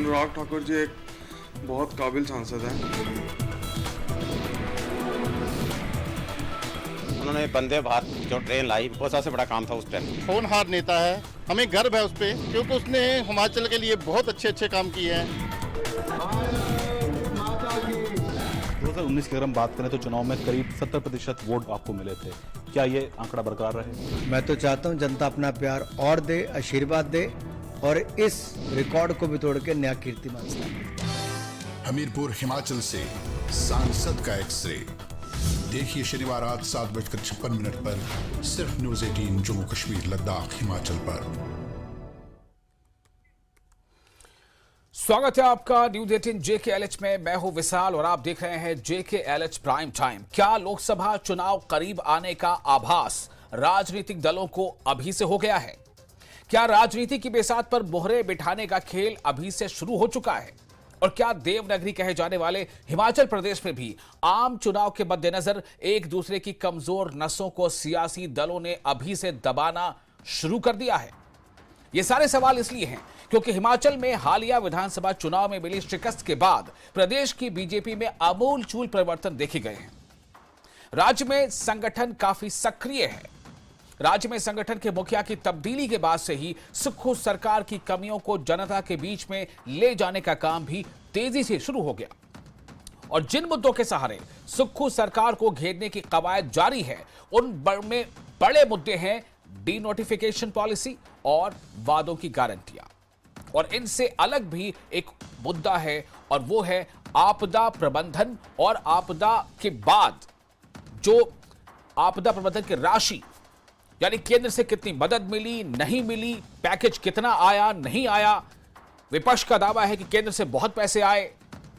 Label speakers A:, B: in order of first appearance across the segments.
A: अनुराग ठाकुर जी एक बहुत काबिल सांसद हैं।
B: उन्होंने वंदे भारत जो ट्रेन लाई वो सबसे बड़ा काम था उस टाइम।
C: होनहार नेता है, हमें गर्व है उस पर, क्योंकि उसने हिमाचल के लिए बहुत अच्छे अच्छे काम किए हैं।
D: 2019 की अगर हम बात करें तो चुनाव में करीब 70% वोट आपको मिले थे। क्या ये आंकड़ा बरकरार रहे?
E: मैं तो चाहता हूं जनता अपना प्यार और दे, आशीर्वाद दे और इस रिकॉर्ड को भी तोड़ के नया कीर्तिमान स्थापित।
F: हमीरपुर हिमाचल से सांसद का एक्सरे देखिए शनिवार रात 7:56 पर सिर्फ न्यूज़ 18 जम्मू कश्मीर लद्दाख हिमाचल पर।
G: स्वागत है आपका न्यूज़ 18 JKLH में। मैं हूं विशाल और आप देख रहे हैं JKLH प्राइम टाइम। क्या लोकसभा चुनाव करीब आने का आभास राजनीतिक दलों को अभी से हो गया है? क्या राजनीति की बेसात पर मोहरे बिठाने का खेल अभी से शुरू हो चुका है? और क्या देवनगरी कहे जाने वाले हिमाचल प्रदेश में भी आम चुनाव के मद्देनजर एक दूसरे की कमजोर नसों को सियासी दलों ने अभी से दबाना शुरू कर दिया है? ये सारे सवाल इसलिए हैं क्योंकि हिमाचल में हालिया विधानसभा चुनाव में मिली शिकस्त के बाद प्रदेश की बीजेपी में आमूलचूल परिवर्तन देखे गए हैं। राज्य में संगठन काफी सक्रिय है। राज्य में संगठन के मुखिया की तब्दीली के बाद से ही सुक्खू सरकार की कमियों को जनता के बीच में ले जाने का काम भी तेजी से शुरू हो गया। और जिन मुद्दों के सहारे सुक्खू सरकार को घेरने की कवायद जारी है, उन में बड़े मुद्दे हैं डीनोटिफिकेशन पॉलिसी और वादों की गारंटियां। और इनसे अलग भी एक मुद्दा है और वो है आपदा प्रबंधन और आपदा के बाद जो आपदा प्रबंधन की राशि, यानी केंद्र से कितनी मदद मिली, नहीं मिली, पैकेज कितना आया, नहीं आया। विपक्ष का दावा है कि केंद्र से बहुत पैसे आए,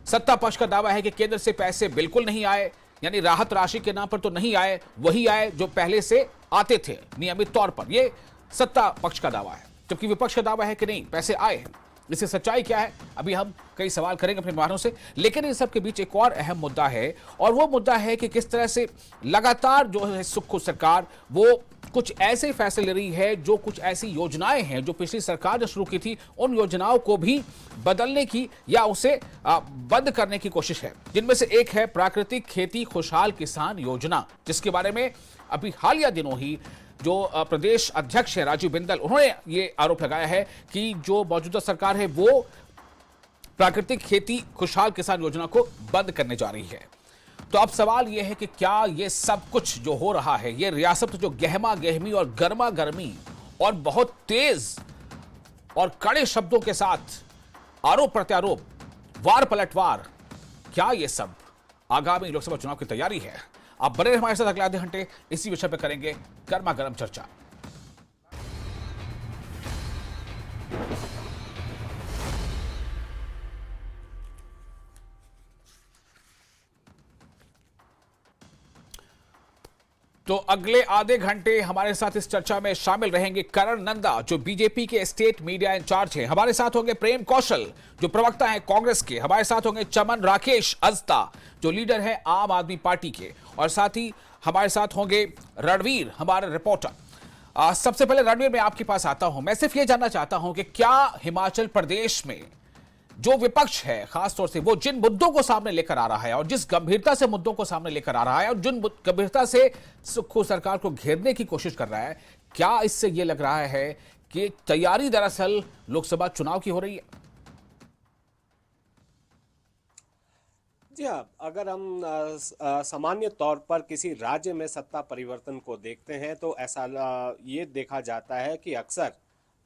G: सत्ता पक्ष का दावा है कि केंद्र से पैसे बिल्कुल नहीं आए, यानी राहत राशि के नाम पर तो नहीं आए, वही आए जो पहले से आते थे नियमित तौर पर। यह सत्ता पक्ष का दावा है, जबकि विपक्ष का दावा है कि नहीं, पैसे आए हैं। इससे सच्चाई क्या है, अभी हम कई सवाल करेंगे अपने मेहमानों से। लेकिन इन सब के बीच एक और अहम मुद्दा है, और वो मुद्दा है कि किस तरह से लगातार जो है सुक्खू सरकार वो कुछ ऐसे फैसले ले रही है, जो कुछ ऐसी योजनाएं हैं जो पिछली सरकार ने शुरू की थी, उन योजनाओं को भी बदलने की या उसे बंद करने की कोशिश है। जिनमें से एक है प्राकृतिक खेती खुशहाल किसान योजना, जिसके बारे में अभी हालिया दिनों ही जो प्रदेश अध्यक्ष है राजीव बिंदल, उन्होंने ये आरोप लगाया है कि जो मौजूदा सरकार है वो प्राकृतिक खेती खुशहाल किसान योजना को बंद करने जा रही है। तो अब सवाल यह है कि क्या ये सब कुछ जो हो रहा है, ये रियासत जो गहमा गहमी और गर्मा गर्मी और बहुत तेज और कड़े शब्दों के साथ आरोप प्रत्यारोप, वार पलटवार, क्या ये सब आगामी लोकसभा चुनाव की तैयारी है? आप बने रहे हमारे साथ, अगले आधे घंटे इसी विषय पर करेंगे गर्मा गर्म चर्चा। तो अगले आधे घंटे हमारे साथ इस चर्चा में शामिल रहेंगे करण नंदा, जो बीजेपी के स्टेट मीडिया इंचार्ज हैं। हमारे साथ होंगे प्रेम कौशल, जो प्रवक्ता हैं कांग्रेस के। हमारे साथ होंगे चमन राकेश अजता, जो लीडर हैं आम आदमी पार्टी के। और साथ ही हमारे साथ होंगे रणवीर, हमारे रिपोर्टर। सबसे पहले रणवीर, मैं आपके पास आता हूं। मैं सिर्फ ये जानना चाहता हूं कि क्या हिमाचल प्रदेश में जो विपक्ष है, खासतौर से वो जिन मुद्दों को सामने लेकर आ रहा है और जिस गंभीरता से मुद्दों को सामने लेकर आ रहा है और जिन गंभीरता से सुक्खू सरकार को घेरने की कोशिश कर रहा है, क्या इससे यह लग रहा है कि तैयारी दरअसल लोकसभा चुनाव की हो रही है?
H: जी हाँ, अगर हम सामान्य तौर पर किसी राज्य में सत्ता परिवर्तन को देखते हैं तो ऐसा ये देखा जाता है कि अक्सर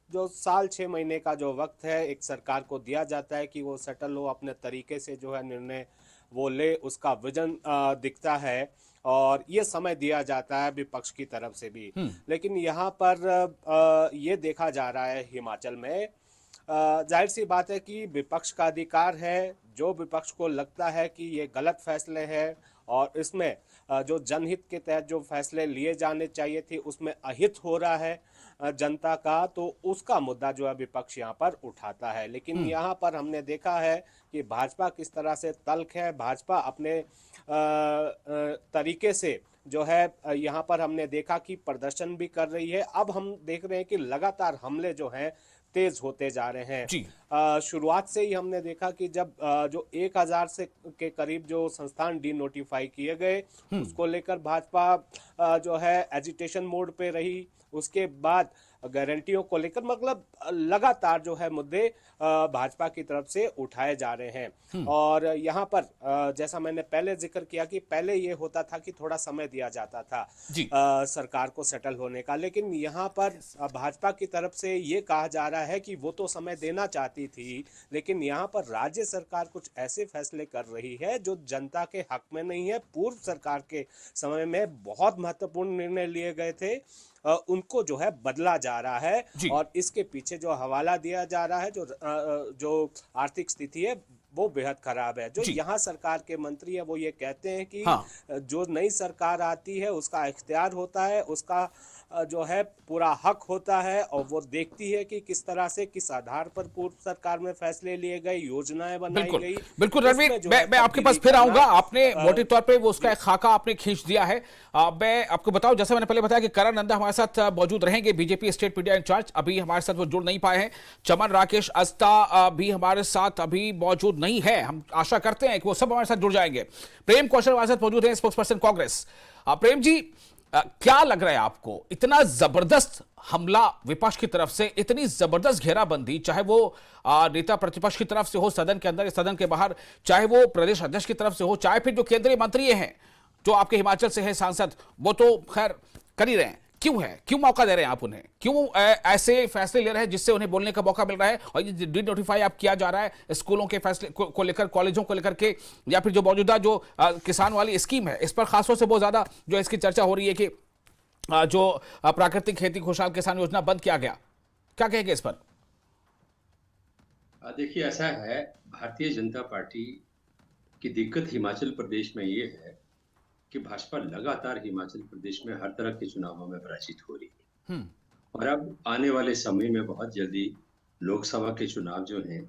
H: जो साल 6 महीने का जो वक्त है एक सरकार को दिया जाता है कि वो सेटल हो, अपने तरीके से जो है निर्णय वो ले, उसका विजन दिखता है और ये समय दिया जाता है विपक्ष की तरफ से भी। लेकिन यहाँ पर ये देखा जा रहा है हिमाचल में, जाहिर सी बात है कि विपक्ष का अधिकार है। जो विपक्ष को लगता है कि ये गलत फैसले हैं और इसमें जो जनहित के तहत जो फैसले लिए जाने चाहिए थे उसमें अहित हो रहा है जनता का, तो उसका मुद्दा जो है विपक्ष यहाँ पर उठाता है। लेकिन यहाँ पर हमने देखा है कि भाजपा किस तरह से तल्ख है। भाजपा अपने तरीके से जो है यहाँ पर हमने देखा कि प्रदर्शन भी कर रही है। अब हम देख रहे हैं कि लगातार हमले जो हैं तेज होते जा रहे हैं।
G: जी।
H: शुरुआत से ही हमने देखा कि जब जो 1000 से के करीब जो संस्थान डी नोटिफाई किए गए, उसको लेकर भाजपा जो है एजिटेशन मोड पे रही। उसके बाद गारंटियों को लेकर मतलब लगातार जो है मुद्दे भाजपा की तरफ से उठाए जा रहे हैं। और यहाँ पर जैसा मैंने पहले जिक्र किया कि पहले ये होता था कि थोड़ा समय दिया जाता था
G: जी।
H: सरकार को सेटल होने का, लेकिन यहाँ पर भाजपा की तरफ से ये कहा जा रहा है कि वो तो समय देना चाहती थी, लेकिन यहाँ पर राज्य सरकार कुछ ऐसे फैसले कर रही है जो जनता के हक में नहीं है। पूर्व सरकार के समय में बहुत महत्वपूर्ण निर्णय लिए गए थे, उनको जो है बदला जा रहा है। और इसके पीछे जो हवाला दिया जा रहा है, जो आर्थिक स्थिति है वो बेहद खराब है। जो यहाँ सरकार के मंत्री है वो ये कहते हैं कि जो नई सरकार आती है उसका इख्तियार होता है, उसका जो है पूरा हक होता है, और वो देखती है कि किस तरह से किस आधार पर पूर्व सरकार में फैसले लिए गए, योजनाएं बनाई गई।
G: बिल्कुल रणवीर, मैं आपके पास फिर आऊंगा। आपने मोटे तौर पे वो उसका एक खाका आपने खींच दिया है। मैं आपको बताऊं, जैसे मैंने पहले बताया कि करण नंदा हमारे साथ मौजूद रहेंगे, बीजेपी स्टेट मीडिया इंचार्ज। अभी हमारे साथ वो जुड़ नहीं पाए हैं। चमन राकेश अस्ता भी हमारे साथ अभी मौजूद नहीं है। हम आशा करते हैं कि वो सब हमारे साथ जुड़ जाएंगे। प्रेम कौशल हमारे साथ मौजूद है, स्पोक्स पर्सन कांग्रेस। प्रेम जी, क्या लग रहा है आपको, इतना जबरदस्त हमला विपक्ष की तरफ से, इतनी जबरदस्त घेराबंदी, चाहे वो नेता प्रतिपक्ष की तरफ से हो सदन के अंदर या सदन के बाहर, चाहे वो प्रदेश अध्यक्ष की तरफ से हो, चाहे फिर जो केंद्रीय मंत्री हैं जो आपके हिमाचल से है सांसद, वो तो खैर कर ही रहे हैं। क्यों है, क्यों मौका दे रहे हैं आप उन्हें, क्यों ऐसे फैसले ले रहे हैं जिससे उन्हें बोलने का मौका मिल रहा है? और ये डी नोटिफाई आप किया जा रहा है स्कूलों के फैसले को लेकर, कॉलेजों को लेकर के, या फिर जो मौजूदा जो किसान वाली स्कीम है, इस पर खासतौर से बहुत ज्यादा जो इसकी चर्चा हो रही है कि जो प्राकृतिक खेती खुशहाल किसान योजना बंद किया गया, क्या कहेंगे इस पर?
I: देखिए, ऐसा है, भारतीय जनता पार्टी की दिक्कत हिमाचल प्रदेश में ये है कि भाजपा लगातार हिमाचल प्रदेश में हर तरह के चुनावों में पराजित हो रही है। और अब आने वाले समय में बहुत जल्दी लोकसभा के चुनाव जो हैं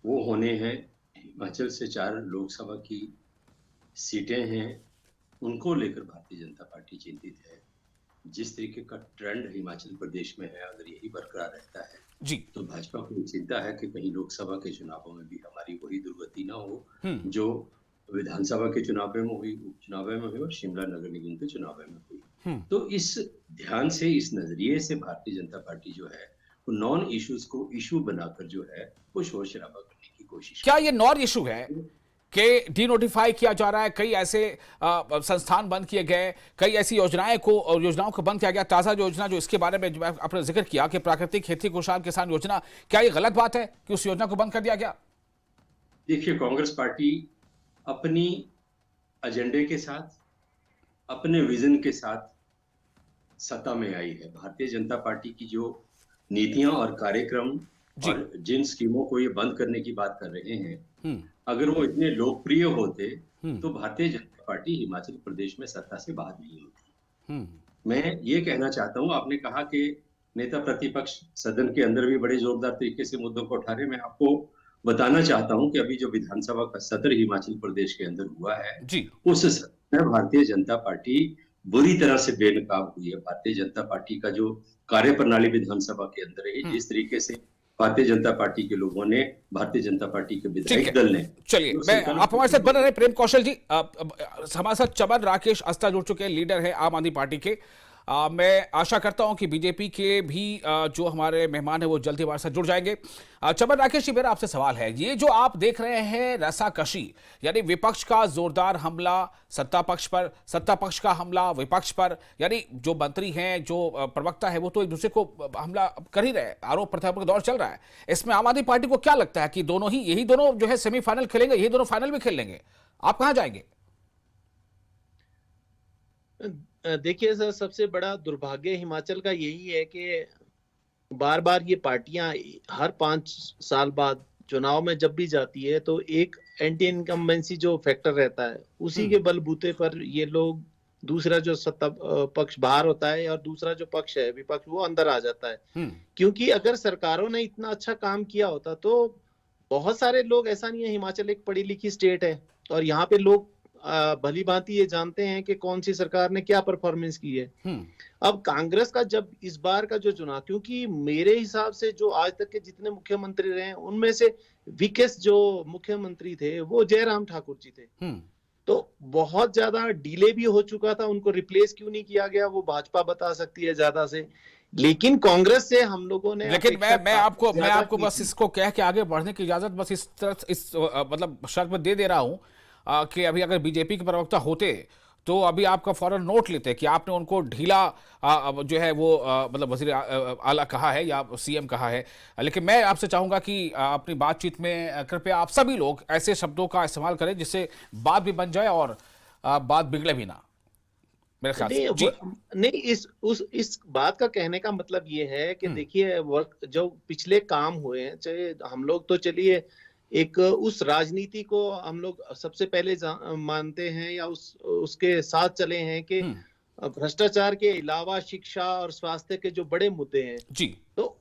I: वो होने हैं। हिमाचल से 4 लोकसभा की सीटें हैं, उनको लेकर भारतीय जनता पार्टी चिंतित है। जिस तरीके का ट्रेंड हिमाचल प्रदेश में है, अगर यही बरकरार रहता है
G: जी,
I: तो भाजपा को चिंता है कि कहीं लोकसभा के चुनावों में भी हमारी वही दुर्गति ना हो जो विधानसभा के चुनाव में हुई, उपचुनाव में हुई और शिमला नगर निगम के चुनाव में हुई। तो इस ध्यान से, इस नजरिए से भारतीय जनता पार्टी जो है वो नॉन इश्यूज को इशू बनाकर जो है वो शोर शराबा करने की कोशिश।
G: क्या ये नॉन इशू है कि डी नोटिफाई किया जा रहा है, कई ऐसे संस्थान बंद किए गए, कई ऐसी योजनाओं को बंद किया गया? ताजा योजना जो इसके बारे में जो आपने जिक्र किया कि प्राकृतिक खेती खुशहाल किसान योजना, क्या ये गलत बात है कि उस योजना को बंद कर दिया गया?
I: देखिए, कांग्रेस पार्टी अपनी एजेंडे के साथ, अपने विजन के साथ सत्ता में आई है। भारतीय जनता पार्टी की जो नीतियां और कार्यक्रम और जिन स्कीमों को ये बंद करने की बात कर रहे हैं, अगर वो इतने लोकप्रिय होते तो भारतीय जनता पार्टी हिमाचल प्रदेश में सत्ता से बाहर नहीं होती। मैं ये कहना चाहता हूँ, आपने कहा कि नेता प्रतिपक्ष सदन के अंदर भी बड़े जोरदार तरीके से मुद्दों को उठा रहे। मैं आपको बताना चाहता हूं कि अभी जो विधानसभा का सत्र हिमाचल प्रदेश के अंदर हुआ है उस सत्र में भारतीय जनता पार्टी बुरी तरह से बेनकाब हुई है। भारतीय जनता पार्टी का जो कार्यप्रणाली विधानसभा के अंदर है, जिस तरीके से भारतीय जनता पार्टी के लोगों ने, भारतीय जनता पार्टी के विधायक दल ने,
G: चलिए मैं आप हमारे साथ बने रहे। प्रेम कौशल जी, हमारे साथ चमन राकेश अस्ता जुड़ चुके हैं, लीडर है आम आदमी पार्टी के। मैं आशा करता हूं कि बीजेपी के भी जो हमारे मेहमान हैं वो जल्दी हमारे साथ जुड़ जाएंगे। चमन राकेश जी, मेरा आपसे सवाल है, ये जो आप देख रहे हैं रसाकशी, यानी विपक्ष का जोरदार हमला सत्ता पक्ष पर, सत्ता पक्ष का हमला विपक्ष पर, यानी जो मंत्री हैं, जो प्रवक्ता है, वो तो एक दूसरे को हमला कर ही रहे, आरोप प्रत्यारोप का दौर चल रहा है। इसमें आम आदमी पार्टी को क्या लगता है कि यही दोनों जो है सेमीफाइनल खेलेंगे, यही दोनों फाइनल भी खेल लेंगे? आप कहां जाएंगे?
J: देखिए सर, सबसे बड़ा दुर्भाग्य हिमाचल का यही है कि बार बार ये पार्टियां हर 5 साल बाद चुनाव में जब भी जाती है तो एक एंटी इनकम्बेंसी जो फैक्टर रहता है उसी के बलबूते पर ये लोग, दूसरा जो सत्ता पक्ष बाहर होता है और दूसरा जो पक्ष है विपक्ष, वो अंदर आ जाता है। क्योंकि अगर सरकारों ने इतना अच्छा काम किया होता तो बहुत सारे लोग, ऐसा नहीं है, हिमाचल एक पढ़ी लिखी स्टेट है और यहाँ पे लोग भली भांति ये जानते हैं कि कौन सी सरकार ने क्या परफॉर्मेंस की है। अब कांग्रेस का जब इस बार का जो चुनाव, क्योंकि मेरे हिसाब से जो आज तक के जितने मुख्यमंत्री रहे उनमें से वीकेस्ट जो मुख्यमंत्री थे वो जयराम ठाकुर जी थे। तो बहुत ज्यादा डिले भी हो चुका था, उनको रिप्लेस क्यों नहीं किया गया वो भाजपा बता सकती है ज्यादा से, लेकिन कांग्रेस से हम लोगों ने,
G: लेकिन मैं आपको बस इसको कह के आगे बढ़ने की इजाजत बस इस मतलब शर्त में दे दे रहा हूं कि अभी अगर बीजेपी के प्रवक्ता होते तो अभी आपका फौरन नोट लेते कि आपने उनको ढीला जो है वो मतलब वजीर आला कहा है या सीएम कहा है। लेकिन मैं आपसे चाहूंगा कि अपनी बातचीत में कृपया आप सभी लोग ऐसे शब्दों का इस्तेमाल करें जिससे बात भी बन जाए और बात बिगड़े भी ना। मेरे ख्याल से
J: नहीं, इस बात का कहने का मतलब ये है कि देखिए वर्क जो पिछले काम हुए हैं, चाहे हम लोग तो चलिए एक उस राजनीति को हम लोग सबसे पहले मानते हैं या उसके साथ चले हैं कि भ्रष्टाचार के अलावा शिक्षा और स्वास्थ्य के जो बड़े मुद्दे हैं
G: जी,
J: तो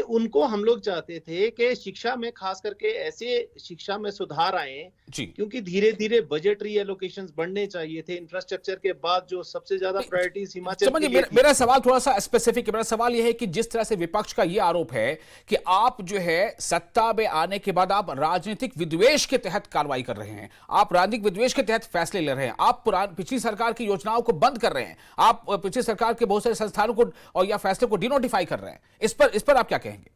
J: उनको हम लोग चाहते थे कि शिक्षा में खास करके ऐसे शिक्षा में सुधार आए जी, क्योंकि धीरे धीरे बजटरी एलोकेशंस बढ़ने चाहिए थे। इंफ्रास्ट्रक्चर के बाद जो सबसे ज्यादा प्रायोरिटीज हिमाचल,
G: मेरा सवाल थोड़ा सा स्पेसिफिक है। मेरा सवाल यह है कि जिस तरह से विपक्ष का यह आरोप है कि आप जो है सत्ता में आने के बाद आप राजनीतिक विद्वेष के तहत कार्रवाई कर रहे हैं, आप राजनीतिक विद्वेष के तहत फैसले ले रहे हैं, आप पिछली सरकार की योजनाओं को बंद कर रहे हैं, आप पिछली सरकार के बहुत सारे संस्थानों को और या फैसले को डिनोटिफाई कर रहे हैं। इस पर आप क्या कहेंगे?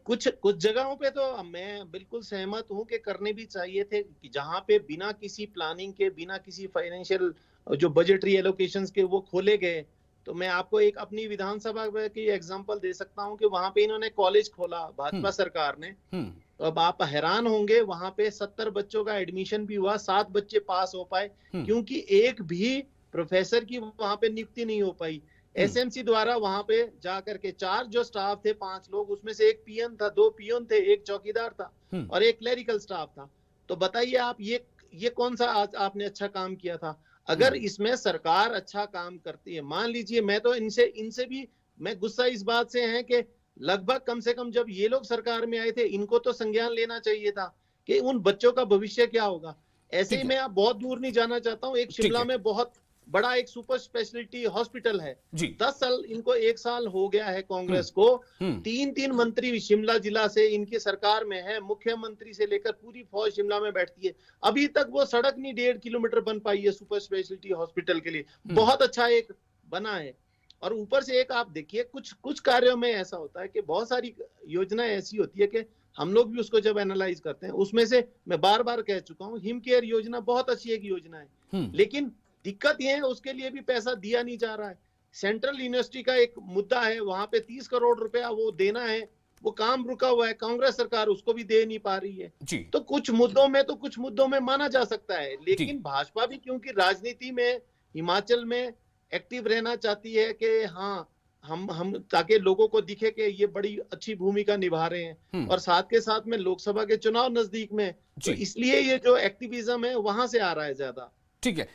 J: कुछ जगहों पे तो मैं बिल्कुल सहमत हूं कि करने भी चाहिए थे, कि जहां पे बिना किसी प्लानिंग के, बिना किसी फाइनेंशियल जो बजटरी एलोकेशंस के वो खोले गए। तो मैं आपको एक अपनी विधानसभा की एग्जांपल दे सकता हूं कि वहां पे इन्होंने कॉलेज खोला भाजपा सरकार ने। तो अब आप हैरान होंगे, वहां पे 70 बच्चों का एडमिशन भी हुआ, 7 बच्चे पास हो पाए, क्योंकि एक भी प्रोफेसर की वहां पे नियुक्ति नहीं हो पाई। एसएमसी द्वारा वहां पे जाकर के 4 जो स्टाफ थे, 5 लोग, उसमें से एक पीएन था, 2 पीएन थे, एक चौकीदार था और एक क्लेरिकल स्टाफ था। तो बताइए आप ये कौन सा आपने अच्छा काम किया था? अगर इसमें सरकार अच्छा काम करती है, मान लीजिए, मैं तो इनसे भी मैं गुस्सा इस बात से है कि लगभग कम से कम जब ये लोग सरकार में आए थे, इनको तो संज्ञान लेना चाहिए था कि उन बच्चों का भविष्य क्या होगा। ऐसे ही मैं आप बहुत दूर नहीं जाना चाहता हूँ, एक शिमला में बहुत बड़ा एक सुपर स्पेशलिटी हॉस्पिटल है, 10 साल इनको 1 साल हो गया है कांग्रेस को, 3 मंत्री शिमला जिला से इनकी सरकार में है, मुख्यमंत्री से लेकर पूरी फौज शिमला में बैठती है, अभी तक वो सड़क नहीं 1.5 किलोमीटर बन पाई है सुपर स्पेशलिटी हॉस्पिटल के लिए। बहुत अच्छा एक बना है। और ऊपर से एक आप देखिए, कुछ कार्यों में ऐसा होता है कि बहुत सारी योजनाएं ऐसी होती है कि हम लोग भी उसको जब एनालाइज करते हैं, उसमें से मैं बार बार कह चुका हूँ, हिम केयर योजना बहुत अच्छी एक योजना है, लेकिन दिक्कत यह है उसके लिए भी पैसा दिया नहीं जा रहा है। सेंट्रल यूनिवर्सिटी का एक मुद्दा है, वहां पे 30 करोड़ रुपया वो देना है, वो काम रुका हुआ है, कांग्रेस सरकार उसको भी दे नहीं पा रही है जी। तो कुछ मुद्दों में माना जा सकता है, लेकिन भाजपा भी क्योंकि राजनीति में हिमाचल में एक्टिव रहना चाहती है कि हाँ हम ताकि लोगों को दिखे कि ये बड़ी अच्छी भूमिका निभा रहे हैं, और साथ के साथ में लोकसभा के चुनाव नजदीक में, तो इसलिए ये जो एक्टिविज्म है वहां से आ रहा है ज्यादा।
G: ठीक है।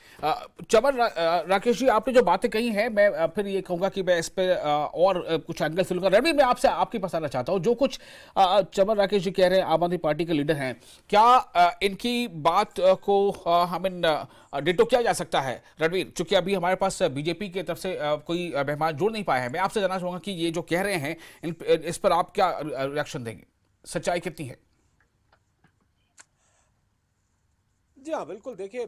G: चमन राकेश जी, आपने जो बातें कही हैं, मैं फिर ये कहूंगा कि मैं इस पे और कुछ एंगल से लूंगा। रवि, मैं आपके पास आना चाहता हूं। जो कुछ चमन राकेश जी कह रहे हैं, आम आदमी पार्टी के लीडर हैं, क्या इनकी बात को हमें डिटो किया जा सकता है? रणवीर, चूंकि अभी हमारे पास बीजेपी की तरफ से कोई मेहमान जुड़ नहीं पाए हैं, मैं आपसे जानना चाहूंगा कि ये जो कह रहे हैं इस पर आप क्या रिएक्शन देंगे? सच्चाई कितनी है?
H: जी हाँ, बिल्कुल। देखिए,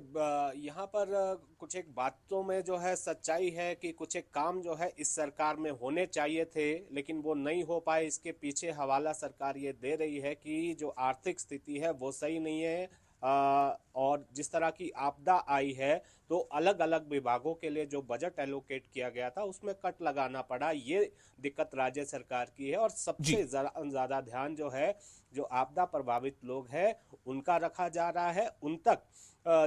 H: यहाँ पर कुछ एक बातों में जो है सच्चाई है कि कुछ एक काम जो है इस सरकार में होने चाहिए थे, लेकिन वो नहीं हो पाए। इसके पीछे हवाला सरकार ये दे रही है कि जो आर्थिक स्थिति है वो सही नहीं है, और जिस तरह की आपदा आई है तो अलग अलग विभागों के लिए जो बजट एलोकेट किया गया था उसमें कट लगाना पड़ा। ये दिक्कत राज्य सरकार की है, और सबसे ज़्यादा ध्यान जो है जो आपदा प्रभावित लोग हैं उनका रखा जा रहा है, उन तक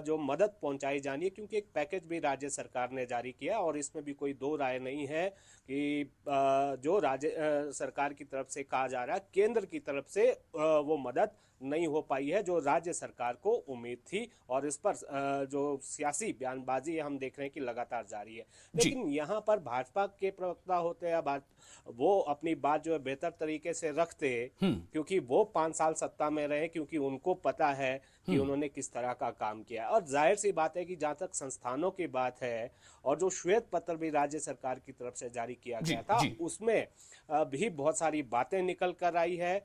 H: जो मदद पहुंचाई जानी है, क्योंकि एक पैकेज भी राज्य सरकार ने जारी किया, और इसमें भी कोई दो राय नहीं है कि जो राज्य सरकार की तरफ से कहा जा रहा है, केंद्र की तरफ से वो मदद नहीं हो पाई है जो राज्य सरकार को उम्मीद थी। और इस पर जो सियासी बयानबाजी हम देख रहे हैं कि लगातार जारी है। लेकिन यहाँ पर भाजपा के प्रवक्ता होते हैं, वो अपनी बात जो है बेहतर तरीके से रखते, क्योंकि वो 5 साल सत्ता में रहे, क्योंकि उनको पता है कि उन्होंने किस तरह का काम किया है। और जाहिर सी बात है कि जहाँ तक संस्थानों की बात है, और जो श्वेत पत्र भी राज्य सरकार की तरफ से जारी किया गया था, उसमें भी बहुत सारी बातें निकल कर आई है।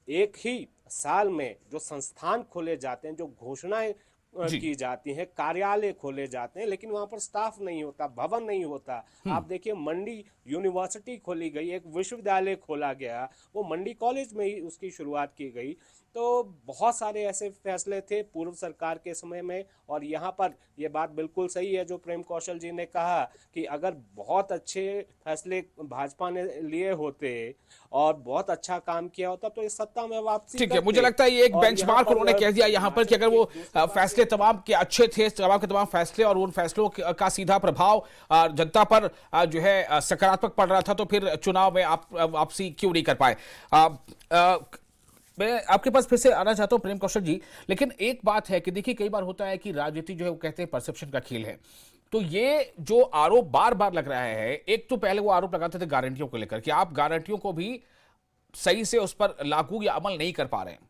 H: एक ही साल में जो संस्थान खोले जाते हैं, जो घोषणाएं की जाती हैं, कार्यालय खोले जाते हैं, लेकिन वहां पर स्टाफ नहीं होता, भवन नहीं होता। आप देखिए, मंडी यूनिवर्सिटी खोली गई, एक विश्वविद्यालय खोला गया, वो मंडी कॉलेज में ही उसकी शुरुआत की गई। तो बहुत सारे ऐसे फैसले थे पूर्व सरकार के समय में। और यहाँ पर ये बात बिल्कुल सही है जो प्रेम कौशल जी ने कहा कि अगर बहुत अच्छे फैसले भाजपा ने लिए होते और बहुत अच्छा काम किया होता तो इस सत्ता में वापसी।
G: ठीक है, मुझे लगता है ये एक बेंचमार्क उन्होंने कह दिया यहाँ पर कि अगर वो फैसले तमाम के अच्छे थे, तमाम के तमाम फैसले, और उन फैसलों का सीधा प्रभाव जनता पर जो है सकारात्मक पड़ रहा था, तो फिर चुनाव में आप वापसी क्यों नहीं कर पाए। मैं आपके पास फिर से आना चाहता हूं प्रेम कौशल जी, लेकिन एक बात है कि देखिए, कई बार होता है कि राजनीति जो है वो कहते हैं परसेप्शन का खेल है। तो ये जो आरोप बार बार लग रहा है, एक तो पहले वो आरोप लगाते थे गारंटियों को लेकर कि आप गारंटियों को भी सही से उस पर लागू या अमल नहीं कर पा रहे हैं।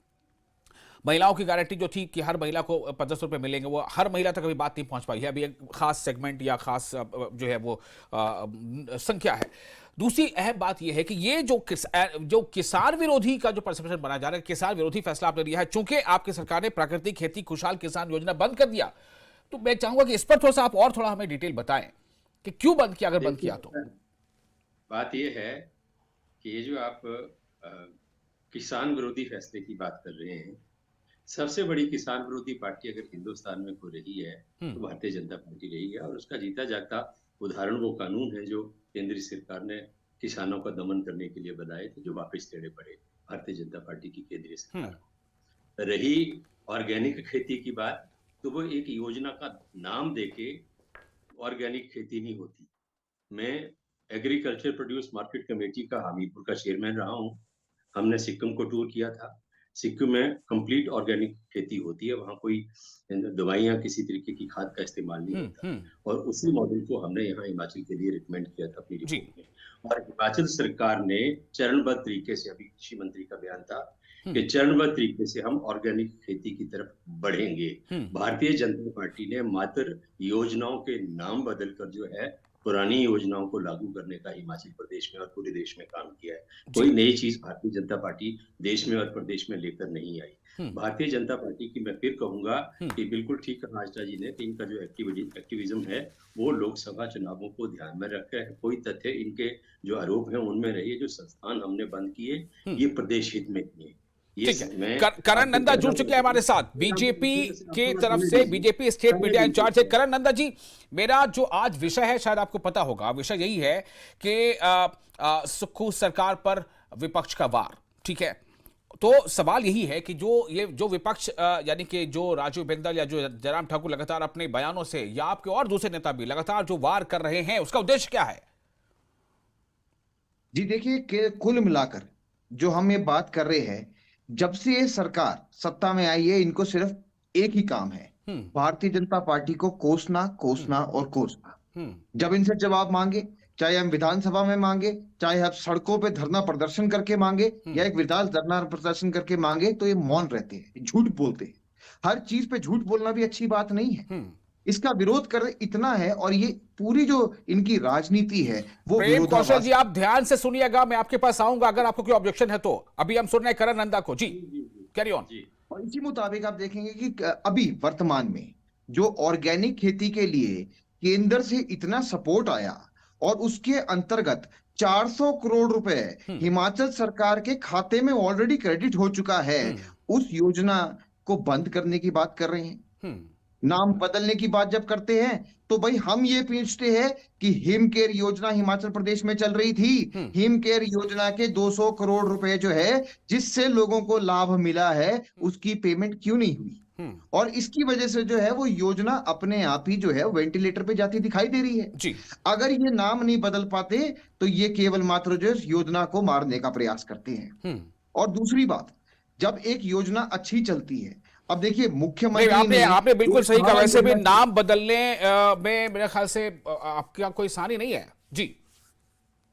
G: महिलाओं की गारंटी जो थी कि हर महिला को 1500 रुपए मिलेंगे, वो हर महिला तक अभी बात नहीं पहुंच पाई है। अभी एक खास सेगमेंट या खास जो है वो संख्या है। दूसरी अहम बात यह है कि ये जो किसान विरोधी का जो परसेप्शन बना जा रहा है, किसान विरोधी फैसला आपने लिया है, चूंकि आपकी सरकार ने प्राकृतिक खेती खुशहाल किसान योजना बंद कर दिया, तो मैं चाहूंगा कि इस पर थोड़ा सा आप और थोड़ा हमें डिटेल बताएं कि क्यों बंद किया, अगर बंद किया तो।
I: बात यह है कि ये जो आप किसान विरोधी फैसले की बात कर रहे हैं, सबसे बड़ी किसान विरोधी पार्टी अगर हिंदुस्तान में हो रही है तो भारतीय जनता पार्टी रही है। और उसका जीता जागता उदाहरण वो कानून है जो केंद्रीय सरकार ने किसानों का दमन करने के लिए बनाए थे, जो वापस लेने पड़े भारतीय जनता पार्टी की केंद्रीय सरकार को। रही ऑर्गेनिक खेती की बात, तो वो एक योजना का नाम देके ऑर्गेनिक खेती नहीं होती। मैं एग्रीकल्चर प्रोड्यूस मार्केट कमेटी का हमीरपुर का चेयरमैन रहा हूँ। हमने सिक्किम को टूर किया था। सिक्किम में कंप्लीट ऑर्गेनिक खेती होती है, वहाँ कोई दवाइयाँ, किसी तरीके की खाद का इस्तेमाल नहीं होता। और उसी मॉडल को हमने यहाँ हिमाचल के लिए रिकमेंड किया था अपनी रिपोर्ट में। और हिमाचल सरकार ने चरणबद्ध तरीके से, अभी कृषि मंत्री का बयान था कि चरणबद्ध तरीके से हम ऑर्गेनिक खेती की तरफ बढ़ेंगे। भारतीय जनता पार्टी ने मात्र योजनाओं के नाम बदलकर जो है पुरानी योजनाओं को लागू करने का हिमाचल प्रदेश में और पूरे देश में काम किया है। कोई नई चीज भारतीय जनता पार्टी देश में और प्रदेश में लेकर नहीं आई। भारतीय जनता पार्टी की मैं फिर कहूंगा कि बिल्कुल ठीक कहा आष्टा जी ने कि इनका जो एक्टिविज्म है वो लोकसभा चुनावों को ध्यान में रखकर है। कोई तथ्य इनके जो आरोप है उनमें रही है। जो संस्थान हमने बंद किए ये प्रदेश हित में किए।
G: ठीक है, करण नंदा जुड़ चुके हैं हमारे साथ बीजेपी के तरफ से, बीजेपी स्टेट मीडिया इंचार्ज है करण नंदा जी। मेरा जो आज विषय है, शायद आपको पता होगा, विषय यही है कि सुक्खू सरकार पर विपक्ष का वार। ठीक है, तो सवाल यही है कि जो विपक्ष यानी कि जो राजीव बिंदल या जो जयराम ठाकुर लगातार अपने बयानों से, या आपके और दूसरे नेता भी लगातार जो वार कर रहे हैं, उसका उद्देश्य क्या है?
K: जी देखिए, कुल मिलाकर जो हम ये बात कर रहे हैं, जब से ये सरकार सत्ता में आई है, इनको सिर्फ एक ही काम है, भारतीय जनता पार्टी को कोसना, कोसना और कोसना। जब इनसे जवाब मांगे, चाहे हम विधानसभा में मांगे, चाहे हम सड़कों पे धरना प्रदर्शन करके मांगे या एक विधायक धरना प्रदर्शन करके मांगे, तो ये मौन रहते हैं, झूठ बोलते हैं। हर चीज पे झूठ बोलना भी अच्छी बात नहीं है। इसका विरोध कर इतना है, और ये पूरी जो इनकी राजनीति है वो
G: प्रेम कौशल जी, आप ध्यान से सुनिएगा, मैं आपके पास आऊंगा अगर आपको कोई ऑब्जेक्शन है तो। अभी हम सुन रहे हैं करण नंदा को। जी कैरी ऑन।
K: और इसी मुताबिक आप देखेंगे कि अभी वर्तमान में जो ऑर्गेनिक खेती के लिए केंद्र से इतना सपोर्ट आया और उसके अंतर्गत 400 करोड़ रुपए हिमाचल सरकार के खाते में ऑलरेडी क्रेडिट हो चुका है, उस योजना को बंद करने की बात कर रहे हैं। नाम बदलने की बात जब करते हैं तो भाई हम ये पूछते हैं कि हिम केयर योजना हिमाचल प्रदेश में चल रही थी। हिम केयर योजना के 200 करोड़ रुपए जो है जिससे लोगों को लाभ मिला है, उसकी पेमेंट क्यों नहीं हुई? और इसकी वजह से जो है वो योजना अपने आप ही जो है वेंटिलेटर पे जाती दिखाई दे रही है।
G: जी।
K: अगर ये नाम नहीं बदल पाते तो ये केवल मात्र जो है योजना को मारने का प्रयास करते हैं। और दूसरी बात, जब एक योजना अच्छी चलती है, अब देखिए
G: नहीं,
K: मुख्यमंत्री
G: आपने बिल्कुल सही कहा। वैसे भी
K: योजना-
G: नाम बदलने में मेरे ख्याल से आपका कोई सानी नहीं है जी।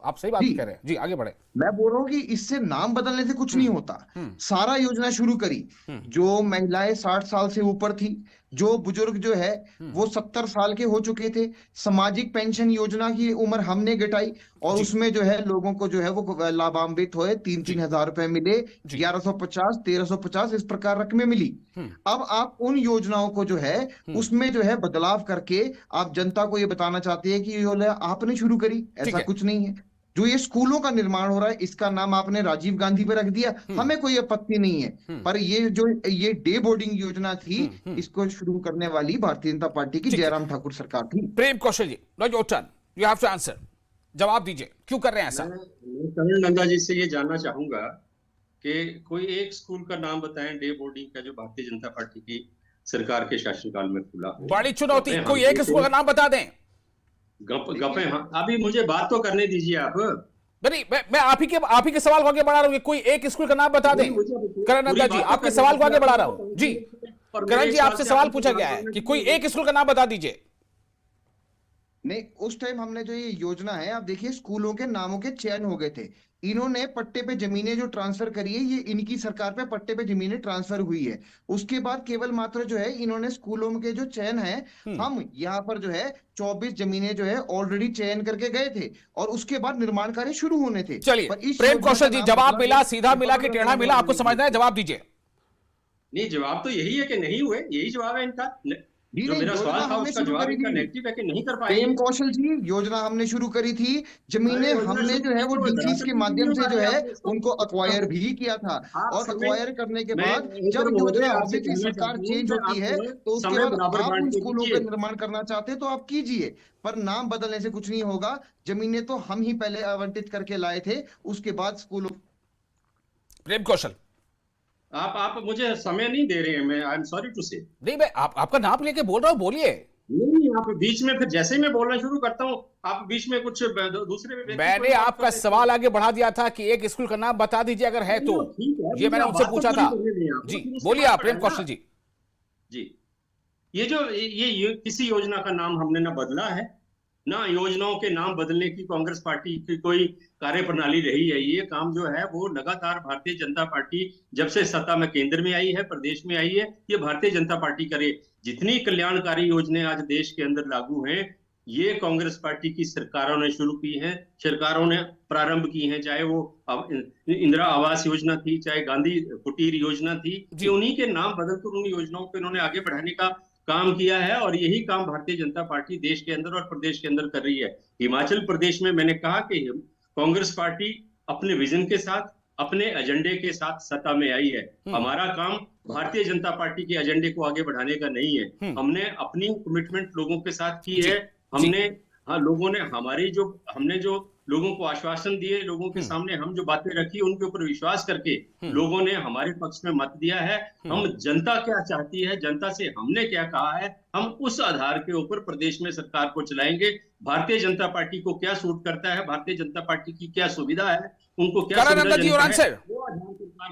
G: आप सही बात
K: जी।
G: कह रहे हैं जी, आगे बढ़े।
K: मैं बोल रहा हूँ कि इससे नाम बदलने से कुछ नहीं होता। सारा योजना शुरू करी, जो महिलाएं 60 साल से ऊपर थी, जो बुजुर्ग जो है वो 70 साल के हो चुके थे, सामाजिक पेंशन योजना की उम्र हमने घटाई और उसमें जो है लोगों को जो है वो लाभान्वित हुए, 3-3 हजार रुपए मिले, 1150, 1350 इस प्रकार रकमें मिली। अब आप उन योजनाओं को जो है उसमें जो है बदलाव करके आप जनता को ये बताना चाहते हैं कि ये योजना आपने शुरू करी, ऐसा कुछ नहीं है। जो ये स्कूलों का निर्माण हो रहा है इसका नाम आपने राजीव गांधी पे रख दिया, हमें कोई आपत्ति नहीं है, पर ये डे बोर्डिंग योजना थी, इसको शुरू करने वाली भारतीय जनता पार्टी की जयराम ठाकुर सरकार थी।
G: Prem Kaushal ji, no your turn, you have to answer, जवाब दीजिए, क्यों कर रहे हैं ऐसा?
I: मैं करण नंदा जी से ये जानना चाहूंगा कि कोई एक स्कूल का नाम बताएं डे बोर्डिंग का जो भारतीय जनता पार्टी की सरकार के शासनकाल में खुला हो।
G: बड़ी चुनौती, कोई एक स्कूल का नाम बता दें।
I: गपे हाँ, अभी मुझे बात तो करने दीजिए आप।
G: नहीं, मैं आप ही के सवाल को आगे बढ़ा रहा हूँ। कोई एक स्कूल का नाम बता दें। करण नंदा जी, आपके सवाल को आगे बढ़ा रहा हूँ जी। करण जी, आपसे सवाल पूछा गया है कि कोई एक स्कूल का नाम बता दीजिए।
K: नहीं, उस टाइम हमने जो ये योजना है, आप देखिए स्कूलों के नामों के चयन हो गए थे। इन्होंने पट्टे पे जमीनें जो ट्रांसफर करी है, ये इनकी सरकार पे पट्टे पे जमीनें ट्रांसफर हुई है। उसके बाद केवल मात्र जो है इन्होंने स्कूलों के जो चयन है, हम यहाँ पर जो है 24 जमीनें जो है ऑलरेडी चयन करके गए थे और उसके बाद निर्माण कार्य शुरू होने थे।
G: चलिए प्रेम कौशल जी, जवाब मिला, सीधा मिला कि टेढ़ा मिला, आपको समझना है, जवाब दीजिए।
I: नहीं, जवाब तो यही है कि नहीं हुए, यही जवाब है इनका। जो मेरा सवाल था उसका जवाब इनका नेगेटिव है कि नहीं कर पाए।
K: प्रेम कौशल जी, योजना हमने शुरू करी थी, जमीनें हमने जो है वो डीसीज के माध्यम से जो है उनको अक्वायर भी किया था और अक्वायर करने के बाद जब योजना ऑब्वियसली सरकार चेंज होती है तो उसके बाद आप उन स्कूलों का निर्माण करना चाहते हैं तो आप कीजिए, पर नाम बदलने से कुछ नहीं होगा। जमीनें तो हम ही पहले आवंटित करके लाए थे, उसके बाद स्कूलों।
G: प्रेम कौशल,
I: आप मुझे समय नहीं दे रहे हैं, मैं आई एम सॉरी टू से।
G: नहीं, मैं आपका नाम लेके बोल रहा हूँ, बोलिए।
I: नहीं, आप बीच में फिर जैसे ही मैं बोलना शुरू करता हूँ आप बीच में कुछ दूसरे।
G: मैंने आपका सवाल आगे बढ़ा दिया था कि एक स्कूल का नाम बता दीजिए अगर है तो, ये मैंने उनसे पूछा था जी। बोलिए आप प्रेम कौशल जी।
I: जी, ये किसी योजना का नाम हमने ना बदला है, ना योजनाओं के नाम बदलने की कांग्रेस पार्टी की कोई कार्य प्रणाली रही है। ये काम जो है वो लगातार भारतीय जनता पार्टी जब से सत्ता में केंद्र में आई है, प्रदेश में आई है, ये भारतीय जनता पार्टी करे। जितनी कल्याणकारी योजनाएं आज देश के अंदर लागू हैं, ये कांग्रेस पार्टी की सरकारों ने शुरू की हैं, सरकारों ने प्रारंभ की हैं। चाहे वो इंदिरा आवास योजना थी, चाहे गांधी कुटीर योजना थी, कि उन्हीं के नाम बदलकर उन योजनाओं को इन्होंने आगे बढ़ाने का काम किया है और यही काम भारतीय जनता पार्टी देश के अंदर और प्रदेश के अंदर कर रही है। हिमाचल प्रदेश में मैंने कहा कि कांग्रेस पार्टी अपने विजन के साथ, अपने एजेंडे के साथ सत्ता में आई है। हमारा काम भारतीय जनता पार्टी के एजेंडे को आगे बढ़ाने का नहीं है। हमने अपनी कमिटमेंट लोगों के साथ की है। लोगों ने हमने जो लोगों को आश्वासन दिए, लोगों के सामने हम जो बातें रखी उनके ऊपर विश्वास करके लोगों ने हमारे पक्ष में मत दिया है। हम जनता क्या चाहती है, जनता से हमने क्या कहा है, हम उस आधार के ऊपर प्रदेश में सरकार को चलाएंगे। भारतीय जनता पार्टी को क्या सूट करता है, भारतीय जनता पार्टी की क्या सुविधा है, उनको क्या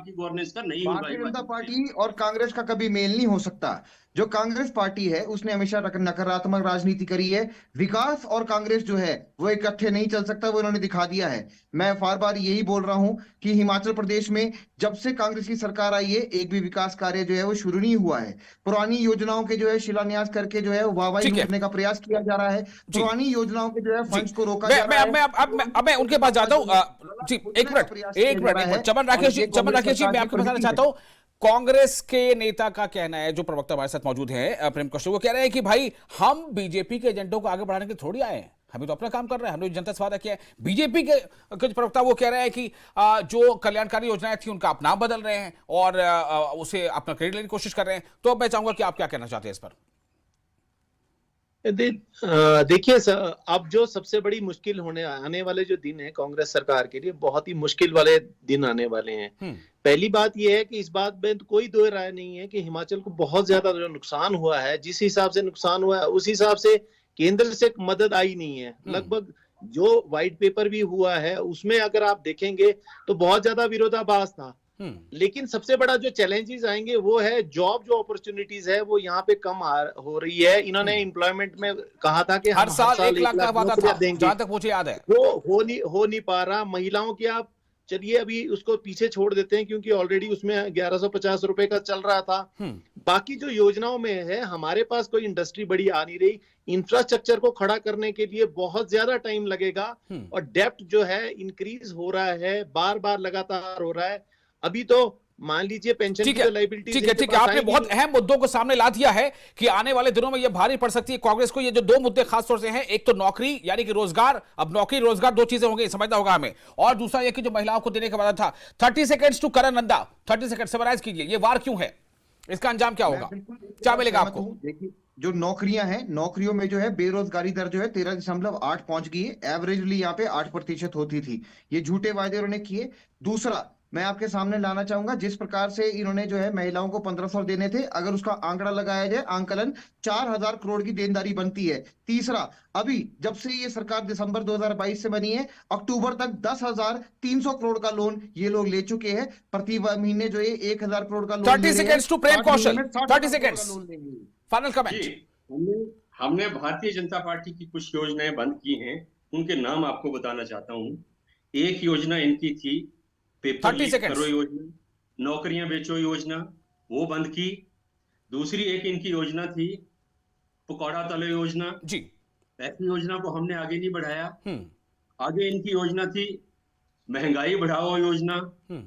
I: गवर्नेंस का नहीं होगा।
K: भारतीय जनता पार्टी और कांग्रेस का कभी मेल नहीं हो सकता। जो कांग्रेस पार्टी है उसने हमेशा नकारात्मक राजनीति करी है। विकास और कांग्रेस जो है वो इकट्ठे नहीं चल सकता, वो इन्होंने दिखा दिया है। मैं बार बार यही बोल रहा हूं कि हिमाचल प्रदेश में जब से कांग्रेस की सरकार आई है एक भी विकास कार्य जो है वो शुरू नहीं हुआ है। पुरानी योजनाओं के जो है शिलान्यास करके जो है वाहवाही लूटने का प्रयास किया जा रहा है। पुरानी योजनाओं के जो है फंड्स को रोका जा रहा है।
G: अब मैं उनके पास जाता हूँ जी। एक मिनट चमन राकेश जी, मैं आपको बताना चाहता हूँ कांग्रेस के नेता का कहना है, जो प्रवक्ता हमारे साथ मौजूद है प्रेम कौशल, वो कह रहे हैं कि भाई हम बीजेपी के एजेंडों को आगे बढ़ाने के थोड़ी आए हैं, हमें तो अपना काम कर रहे हैं, हमने जनता से वादा किया है। बीजेपी के कुछ प्रवक्ता वो कह रहे हैं कि जो कल्याणकारी योजनाएं थी उनका आप नाम बदल रहे हैं और उसे अपना क्रेडिट लेने की कोशिश कर रहे हैं। तो अब मैं चाहूंगा कि आप क्या कहना चाहते हैं इस पर।
J: देखिए सर, अब जो सबसे बड़ी मुश्किल आने वाले जो दिन है कांग्रेस सरकार के लिए, बहुत ही मुश्किल वाले दिन आने वाले हैं। पहली बात यह है कि इस बात में तो कोई दो राय नहीं है कि हिमाचल को बहुत ज्यादा जो नुकसान हुआ है, जिस हिसाब से नुकसान हुआ है उस हिसाब से केंद्र से मदद आई नहीं है। लगभग जो व्हाइट पेपर भी हुआ है उसमें अगर आप देखेंगे तो बहुत ज्यादा विरोधाभास था। लेकिन सबसे बड़ा जो चैलेंजेस आएंगे वो है जॉब जो अपॉर्चुनिटीज है वो यहाँ पे कम हो रही है। इन्होंने एम्प्लॉयमेंट में कहा था कि
G: हर साल 1 लाख का वादा था,
J: देंगे,
G: जहां तक मुझे याद है
J: वो हो नहीं पा रहा। महिलाओं की आप चलिए अभी उसको पीछे छोड़ देते हैं क्योंकि ऑलरेडी उसमें 1150 रुपए का चल रहा था। बाकी जो योजनाओं में है हमारे पास कोई इंडस्ट्री बड़ी आ नहीं रही। इंफ्रास्ट्रक्चर को खड़ा करने के लिए बहुत ज्यादा टाइम लगेगा और डेप्थ जो है इंक्रीज हो रहा है, बार बार लगातार हो रहा है। अभी तो मान लीजिए पेंशन की लायबिलिटी,
G: ठीक है, आपने बहुत अहम मुद्दों को सामने ला दिया है कि आने वाले दिनों में यह भारी पड़ सकती है कांग्रेस को। ये जो दो मुद्दे खास तौर से हैं, एक तो नौकरी यानी कि रोजगार, अब नौकरी रोजगार दो चीजें होंगी, समझना होगा हमें, और दूसरा यह कि जो महिलाओं को देने का वादा था। 30 seconds to Karan Nanda, 30 second summarise कीजिए, ये वार क्यों है, इसका अंजाम क्या होगा, क्या मिलेगा आपको?
K: देखिए जो नौकरियां हैं, नौकरियों में जो है बेरोजगारी दर जो है 13.8 पहुंच गई है। एवरेजली यहाँ पे 8% होती थी। ये झूठे वायदे उन्होंने किए। दूसरा मैं आपके सामने लाना चाहूंगा, जिस प्रकार से इन्होंने जो है महिलाओं को 1500 देने थे, अगर उसका आंकड़ा लगाया जाए, आंकलन 4000 करोड़ की देनदारी बनती है। तीसरा, अभी जब से ये सरकार दिसंबर 2022 से बनी है, अक्टूबर तक 10,300 करोड़ का लोन ये लोग ले चुके हैं। प्रति महीने जो है 1000 करोड़ का loan
G: 30 seconds to Prem Kaushal, 30 seconds final comment.
I: हमने भारतीय जनता पार्टी की कुछ योजनाएं बंद की हैं, उनके नाम आपको बताना चाहता हूं। एक योजना इनकी थी पेपर लीक करो योजना, नौकरियां बेचो योजना, वो बंद की। दूसरी एक इनकी योजना थी पकौड़ा तलो योजना
G: जी,
I: ऐसी योजना को हमने आगे नहीं बढ़ाया। आगे इनकी योजना थी महंगाई बढ़ाओ योजना,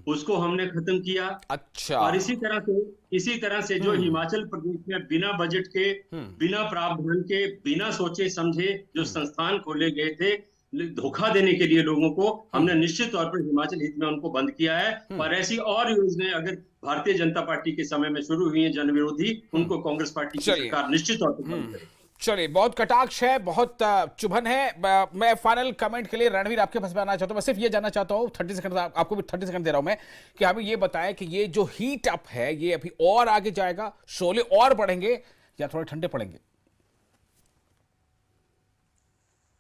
I: उसको हमने खत्म किया।
G: अच्छा,
I: और इसी तरह से जो हिमाचल प्रदेश में बिना बजट के, बिना प्रावधान के, बिना सोचे समझे जो संस्थान खोले गए थे धोखा देने के लिए लोगों को, हमने निश्चित तौर पर हिमाचल हित में उनको बंद किया है। और ऐसी और योजनाएं अगर भारतीय जनता पार्टी के समय में शुरू हुई हैं जन विरोधी, उनको कांग्रेस पार्टी की सरकार निश्चित तौर पर बंद करेगी।
G: चलिए, बहुत कटाक्ष है, बहुत चुभन है। मैं फाइनल कमेंट के लिए रणवीर आपके पास में आना चाहता हूं। मैं सिर्फ ये जानना चाहता हूं, 30 सेकंड आपको भी 30 सेकंड दे रहा हूं मैं, कि हमें ये बताएं कि ये जो हीट अप है ये अभी और आगे जाएगा, शोले और बढ़ेंगे या थोड़े ठंडे पड़ेंगे?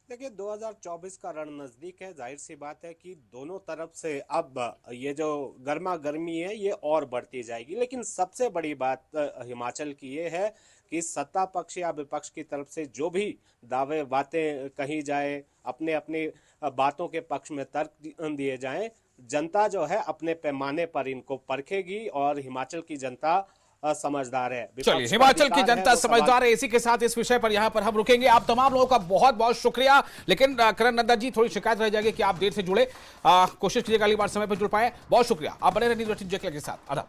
H: देखिए 2024 का रण नजदीक है। जाहिर सी बात है कि दोनों तरफ से अब ये जो गर्मा गर्मी है ये और बढ़ती जाएगी। लेकिन सबसे बड़ी बात हिमाचल की ये है कि सत्ता पक्ष या विपक्ष की तरफ से जो भी दावे बातें कही जाए, अपने अपने बातों के पक्ष में तर्क दिए जाएं, जनता जो है अपने पैमाने पर इनको परखेगी और हिमाचल की जनता समझदार है।
G: चलिए, हिमाचल की जनता समझदार है। इसी के साथ इस विषय पर यहां पर हम रुकेंगे। आप तमाम लोगों का बहुत बहुत शुक्रिया। लेकिन करण नंदा जी, थोड़ी शिकायत रह जाएगी कि आप देर से जुड़े, कोशिश कीजिएगा अगली बार समय पर जुड़ पाए। बहुत शुक्रिया। आप बने रहिए न्यूज़ 18 के साथ। आदाब।